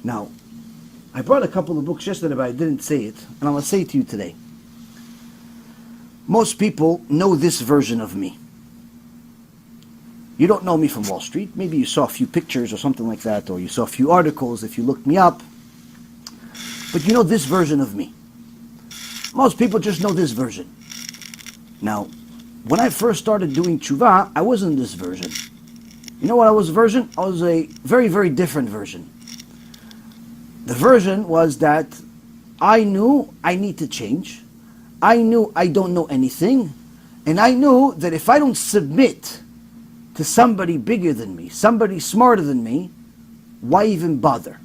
Now, I brought a couple of books yesterday, but I didn't say it, and I'm going to say it to you today. Most people know this version of me. You don't know me from Wall Street. Maybe you saw a few pictures or something like that, or you saw a few articles if you looked me up. But you know this version of me. Most people just know this version. Now, when I first started doing TeShuva, I wasn't this version. You know what I was a version? I was a very, very different version. The version was that I knew I need to change. I knew I don't know anything. And I knew that if I don't submit to somebody bigger than me, somebody smarter than me, why even bother?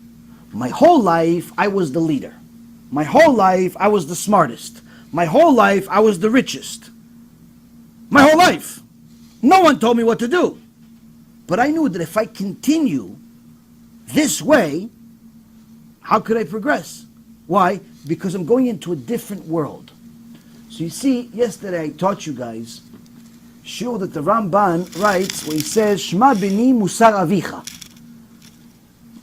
My whole life, I was the leader. My whole life, I was the smartest. My whole life, I was the richest. My whole life. No one told me what to do. But I knew that if I continue this way, how could I progress? Why? Because I'm going into a different world. So you see, yesterday I taught you guys sure that the Ramban writes where he says, Shma bini musar avicha.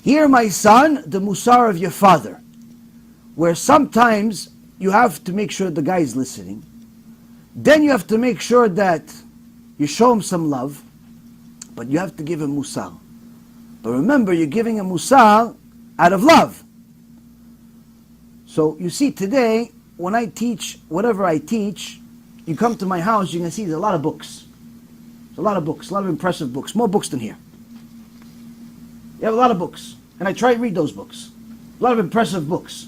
Hear, my son, the musar of your father. Where sometimes you have to make sure the guy is listening. Then you have to make sure that you show him some love. But you have to give him musar. But remember, you're giving him musar out of love. So you see today, when I teach, whatever I teach, you come to my house, you're going to see there's a lot of books. There's a lot of books, a lot of impressive books, more books than here. You have a lot of books, and I try to read those books. A lot of impressive books.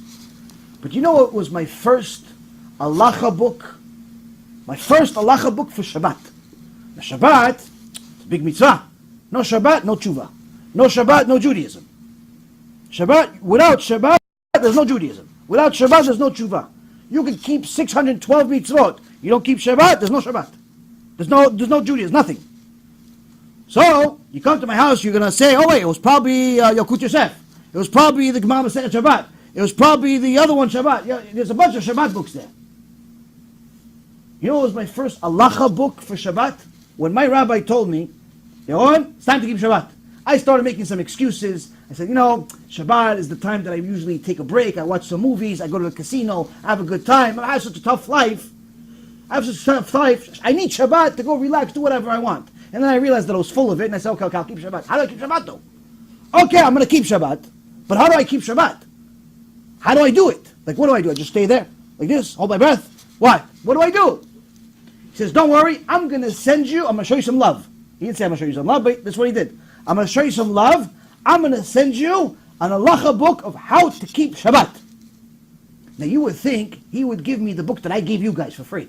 But you know what was my first halacha book? My first halacha book for Shabbat. The Shabbat, it's a big mitzvah. No Shabbat, no TeShuva. No Shabbat, no Judaism. Shabbat, without Shabbat, there's no Judaism. Without Shabbat, there's no TeShuva. You can keep 612 mitzvot. You don't keep Shabbat, there's no Shabbat. There's no Judaism, nothing. So, you come to my house, you're going to say, oh wait, it was probably Yalkut Yosef. It was probably the Gemara Masechet Shabbat. It was probably the other one Shabbat. Yeah, there's a bunch of Shabbat books there. You know what was my first halacha book for Shabbat? When my rabbi told me, Yaron, it's time to keep Shabbat. I started making some excuses. I said, Shabbat is the time that I usually take a break. I watch some movies. I go to the casino. I have a good time. I have such a tough life. I need Shabbat to go relax, do whatever I want. And then I realized that I was full of it. And I said, okay, I'll keep Shabbat. How do I keep Shabbat though? Okay, I'm going to keep Shabbat. But how do I keep Shabbat? How do I do it? Like, what do I do? I just stay there like this, hold my breath. What? What do I do? He says, don't worry. I'm going to show you some love. He didn't say I'm going to show you some love, but that's what he did. I'm going to show you some love. I'm going to send you an halacha book of how to keep Shabbat. Now you would think he would give me the book that I gave you guys for free.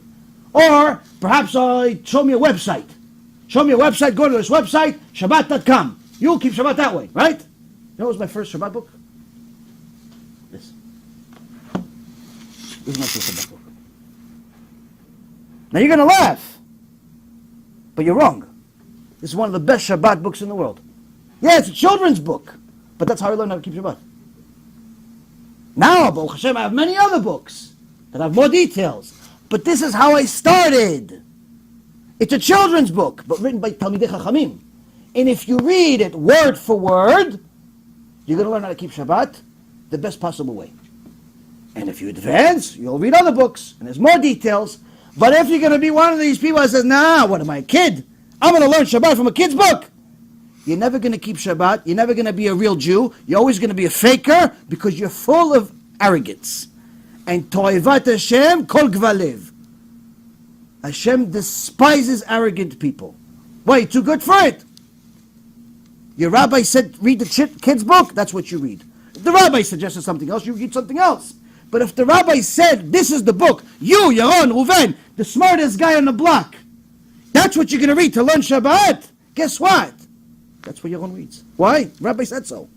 Or perhaps show me a website. Show me a website, go to this website, Shabbat.com. You'll keep Shabbat that way, right? You know what was my first Shabbat book? This. This is my first Shabbat book. Now you're going to laugh. But you're wrong. This is one of the best Shabbat books in the world. Yeah, it's a children's book. But that's how I learned how to keep Shabbat. Now, Baruch Hashem, I have many other books that have more details. But this is how I started. It's a children's book, but written by Talmidei Chachamim. And if you read it word for word, you're going to learn how to keep Shabbat the best possible way. And if you advance, you'll read other books, and there's more details. But if you're going to be one of these people that says, nah, what am I, a kid? I'm going to learn Shabbat from a kid's book. You're never going to keep Shabbat. You're never going to be a real Jew. You're always going to be a faker because you're full of arrogance. And Toivat Hashem kol gvalev. Hashem despises arrogant people. Why? You're too good for it. Your rabbi said, read the kid's book. That's what you read. If the rabbi suggested something else, you read something else. But if the rabbi said, this is the book, you, Yaron, Reuven, the smartest guy on the block, that's what you're going to read to learn Shabbat. Guess what? That's what Yaron reads. Why? The rabbi said so.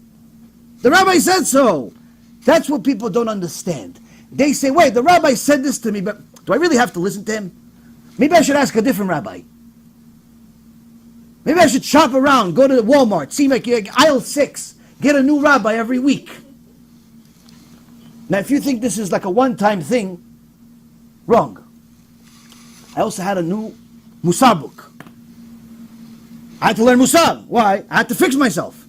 The rabbi said so. That's what people don't understand. They say, wait, the rabbi said this to me, but do I really have to listen to him? Maybe I should ask a different rabbi. Maybe I should shop around, go to Walmart, see like aisle 6, get a new rabbi every week. Now, if you think this is like a one-time thing, wrong. I also had a new Musar book. I had to learn Musar. Why? I had to fix myself.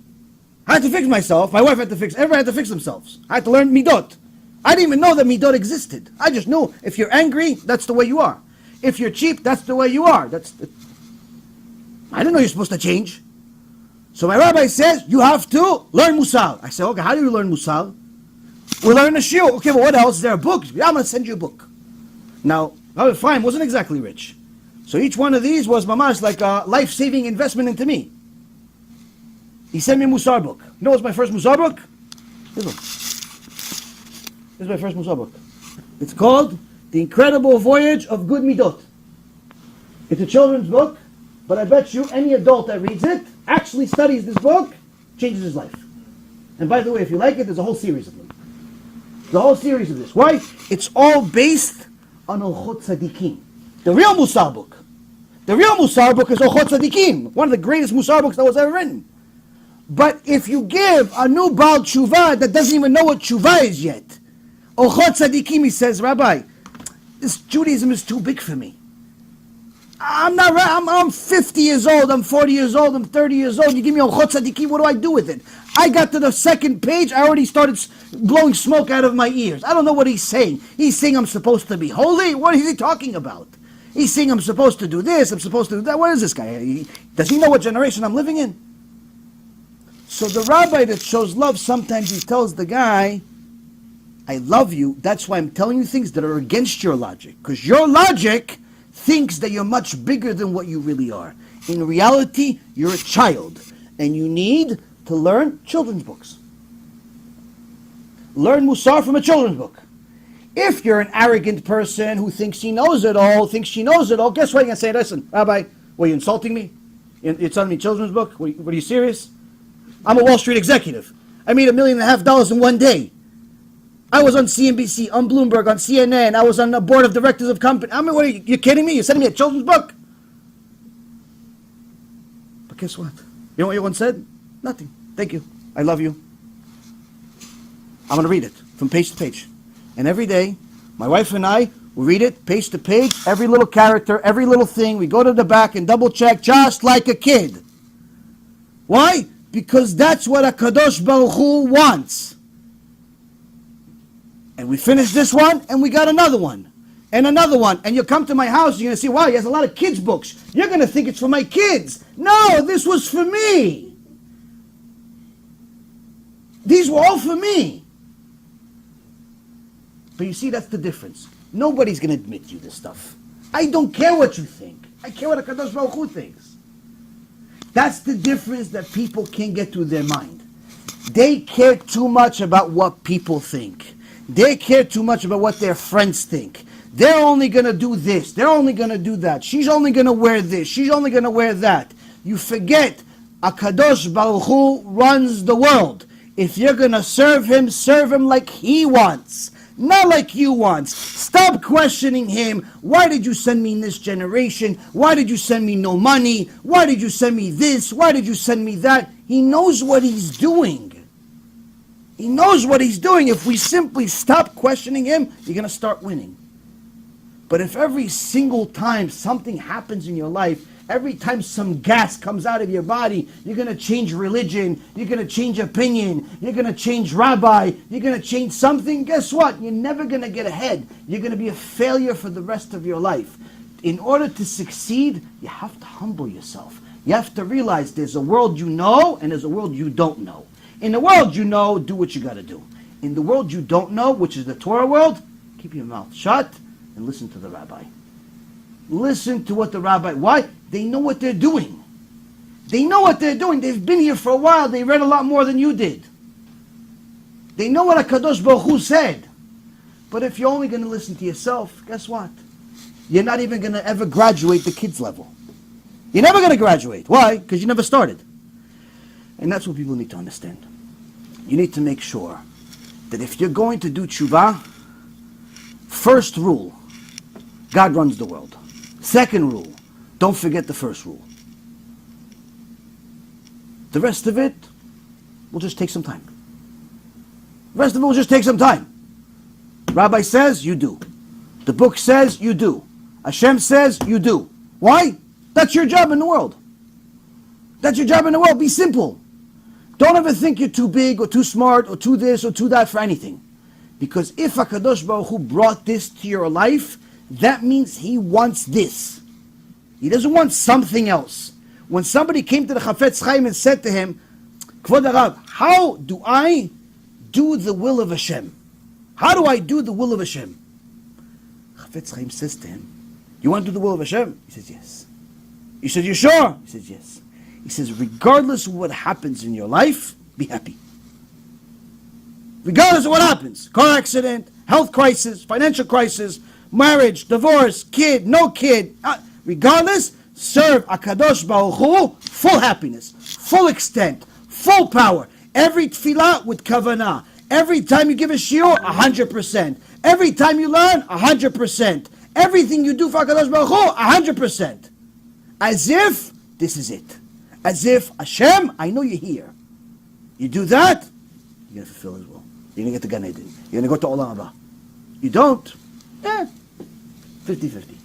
I had to fix myself. My wife had to fix. Everybody had to fix themselves. I had to learn midot. I didn't even know that midot existed. I just knew if you're angry, that's the way you are. If you're cheap, that's the way you are. I didn't know you're supposed to change. So my rabbi says, you have to learn musar. I said, okay, how do you learn musar? We learn a shiur. Okay, but what else? Is there a book? Yeah, I'm going to send you a book. Now, Rabbi Chaim wasn't exactly rich. So each one of these was mamash like a life-saving investment into me. He sent me a musar book. You know what's my first musar book? This one. This is my first musar book. It's called The Incredible Voyage of Good Midot. It's a children's book, but I bet you any adult that reads it, actually studies this book, changes his life. And by the way, if you like it, there's a whole series of them. The whole series of this. Why? It's all based on Ochot Tzadikim. The real Musar book. The real Musar book is Ochot Tzadikim, one of the greatest Musar books that was ever written. But if you give a new Baal Tshuva that doesn't even know what Tshuva is yet, Ochot Tzadikim, he says, Rabbi, this Judaism is too big for me. I'm 50 years old, I'm 40 years old, I'm 30 years old. You give me Ochot Tzadikim, what do I do with it? I got to the second page, I already started blowing smoke out of my ears. I don't know what he's saying. He's saying I'm supposed to be holy? What is he talking about? He's saying I'm supposed to do this, I'm supposed to do that. What is this guy? Does he know what generation I'm living in? So the rabbi that shows love, sometimes he tells the guy, I love you, that's why I'm telling you things that are against your logic. Because your logic thinks that you're much bigger than what you really are. In reality, you're a child. And you need to learn children's books. Learn Musar from a children's book. If you're an arrogant person who thinks he knows it all, thinks she knows it all, guess what? You're going to say, listen, Rabbi, were you insulting me? You're telling me children's book? Were you serious? I'm a Wall Street executive. I made $1.5 million in one day. I was on CNBC, on Bloomberg, on CNN. I was on the board of directors of company. I mean, what are you kidding me? You're sending me a children's book? But guess what? You know what Yaron said? Nothing. Thank you. I love you. I'm going to read it from page to page. And every day, my wife and I will read it page to page, every little character, every little thing. We go to the back and double check just like a kid. Why? Because that's what HaKadosh Baruch Hu wants. And we finished this one, and we got another one. And another one. And you'll come to my house, you're going to see, wow, he has a lot of kids' books. You're going to think it's for my kids. No, this was for me. These were all for me. But you see, that's the difference. Nobody's going to admit you this stuff. I don't care what you think. I care what HaKadosh Baruch Hu thinks. That's the difference that people can't get through their mind. They care too much about what people think. They care too much about what their friends think. They're only going to do this. They're only going to do that. She's only going to wear this. She's only going to wear that. You forget, HaKadosh Baruch Hu runs the world. If you're going to serve him like he wants. Not like you want. Stop questioning him. Why did you send me in this generation? Why did you send me no money? Why did you send me this? Why did you send me that? He knows what he's doing. He knows what he's doing. If we simply stop questioning him, you're going to start winning. But if every single time something happens in your life, every time some gas comes out of your body, you're going to change religion, you're going to change opinion, you're going to change rabbi, you're going to change something, guess what? You're never going to get ahead. You're going to be a failure for the rest of your life. In order to succeed, you have to humble yourself. You have to realize there's a world you know and there's a world you don't know. In the world you know, do what you got to do. In the world you don't know, which is the Torah world, keep your mouth shut and listen to the rabbi. Listen to what the rabbi... Why? They know what they're doing. They know what they're doing. They've been here for a while. They read a lot more than you did. They know what HaKadosh Baruch Hu said. But if you're only going to listen to yourself, guess what? You're not even going to ever graduate the kids level. You're never going to graduate. Why? Because you never started. And that's what people need to understand. You need to make sure that if you're going to do tshuva, first rule, God runs the world. Second rule, don't forget the first rule. The rest of it will just take some time. The rest of it will just take some time. Rabbi says, you do. The book says, you do. Hashem says, you do. Why? That's your job in the world. That's your job in the world. Be simple. Don't ever think you're too big or too smart or too this or too that for anything. Because if HaKadosh Baruch Hu brought this to your life, that means He wants this. He doesn't want something else. When somebody came to the Chafetz Chaim and said to him, Kvod Harav, how do I do the will of Hashem? How do I do the will of Hashem? Chafetz Chaim says to him, you want to do the will of Hashem? He says, yes. He says, you sure? He says, yes. He says, regardless of what happens in your life, be happy. Regardless of what happens, car accident, health crisis, financial crisis, marriage, divorce, kid, no kid, regardless, serve HaKadosh Baruch Hu, full happiness, full extent, full power. Every tefillah with kavanah. Every time you give a shiur, 100%. Every time you learn, 100%. Everything you do for HaKadosh Baruch Hu, 100%. As if this is it. As if, Hashem, I know you're here. You do that, you're going to fulfill His will. You're going to get to Gan Eden. You're going to go to Olam Haba. You don't, 50-50.